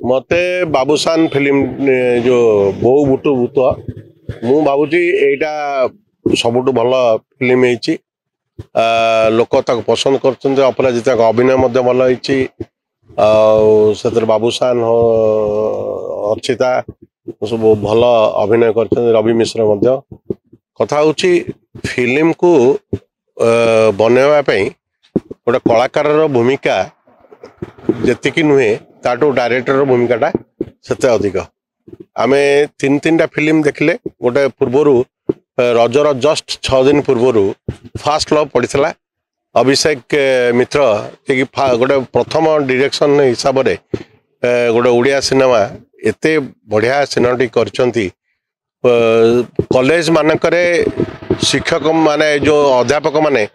मते बाबूसान फिल्म जो बो बुटु भूत मु भावुची एटा सबुठु भल फिल्म होती लोक ताको पसंद कर अपराजिता अभिनय भल होती बाबूसान अर्चिता सब भल अभिनय कर रवि मिश्र कथा हूँ फिल्म को बनवाई गोटे कलाकार भूमिका जी नुहे ताटू डायरेक्टर भूमिकाटा से अधिक आमे तीन टा फिल्म देखले गोटे पूर्वर रजर जस्ट 6 दिन पूर्वर फास्ट लव पड़ता अभिषेक मित्र कि गोटे प्रथम डायरेक्शन हिसाब से गोटे उड़िया सिनेमा एते बढ़िया सिनेमाटी करचंती कॉलेज मानकरे शिक्षक माने जो अध्यापक माने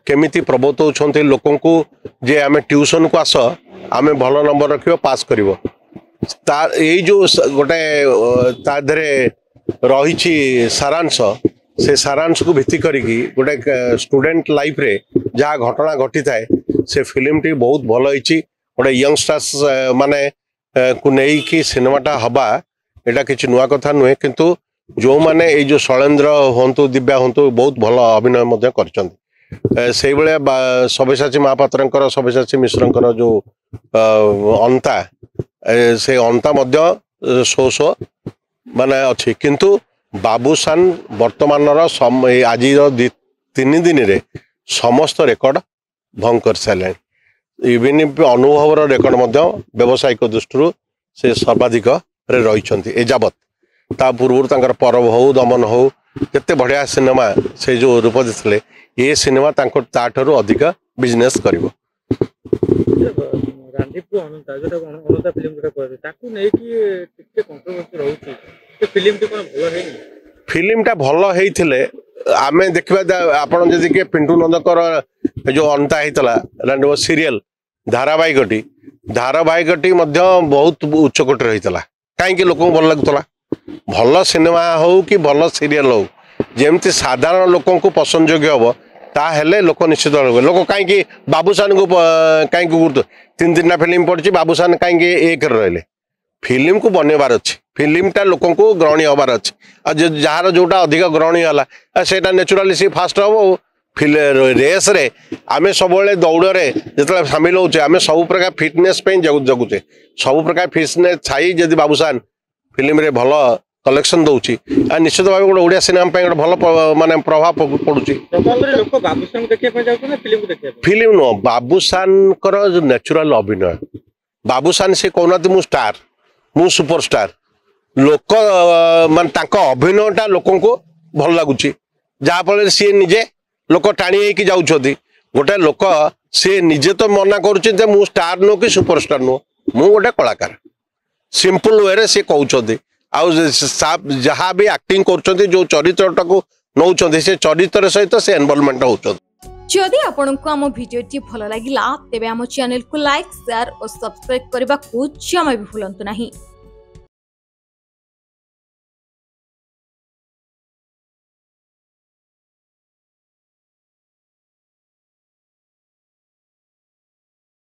केमिति प्रबोधौंट लोक को जे आमे ट्यूशन को आस आमे भल नंबर रखियो पास करिवो यही जो गोटे ताधरे रही सारांश से सारांश को भित्ति करिकी गोटे स्टूडेंट लाइफ रे जहाँ घटना घटी थाए से फिल्म टी बहुत भल होती गोटे यंगस्टर्स माने को नहीं सिनेमाटा हवा एटा किसी नुआ कथा नुहे किंतु जो माने ये जो शैलेंद्र हूँ दिव्या हूँ बहुत भल अभिनय कर से सब्यसाची महापात्र सब्यसाची मिश्र जो अंता से अंता शो शो माने अच्छी किंतु बाबूसान वर्तमान आज 3 दिन रे समस्त रेकर्ड भंग कर सारे इवन अनुभव रेकर्ड व्यावसायिक दृष्टि से सर्वाधिक रही एजावत ता पूर्व परब हो दमन हो केते बढ़िया सिनेमा से जो रूप देते ये सिनेमा ताठू अधिक बिजनेस करिवो फिल्म टा भल होइथिले आमे देखबा आपण जदि के पिंटू नंदकर जो अंता होता सीरियल धारावाहिकटी बहुत उच्चकोट रही कहीं लोक भल लगुला भल सिनेमा हो कि भल सीरियल हो जमती साधारण लोक को पसंद योग्य हम ताहेले लोक निश्चित लोक कहीं बाबूसान को कहीं गुरुत्व 3 फिल्म पड़ी बाबूसान कहीं एक रहे फिल्म को बनवार अच्छी फिल्म टा लोक को ग्रहणीय हबार अच्छी जार जोटा अधिक ग्रहणीय है से नेचुराली सी फास्ट हम रेस रे आमे सब दौड़े जो सामिल होचे आमे सब प्रकार फिटनेस जगुचे सब प्रकार फिटनेस छाई जदि बाबूसान फिल्म रे भल कलेक्शन दौची निश्चित भाव गोटे ओडिया सिनेमा गोटे भल माने प्रभाव पड़ुची फिल्म नुह बाबूसान जो नेचुरल अभिनय बाबूसान से कहना मु स्टार मु सुपरस्टार लोक मान अभिनयटा लोक को भल लगुच जहाँफल सी निजे लोक टाणी जाऊँच गोटे लोक सी निजे तो मना कर मु स्टार नुह कि सुपरस्टार नुह मु गोटे कलाकार सिंपल वे सी कहते जहाँ भी एक्टिंग कर जो चरित्र को नौ से चरित्र सहित से इन्वॉल्वमेंट होती जदि आपंक आम भिडी भल लगा तेब आम चैनल को लाइक शेयर और सब्सक्राइब करने को जमा भी भूलु नहीं।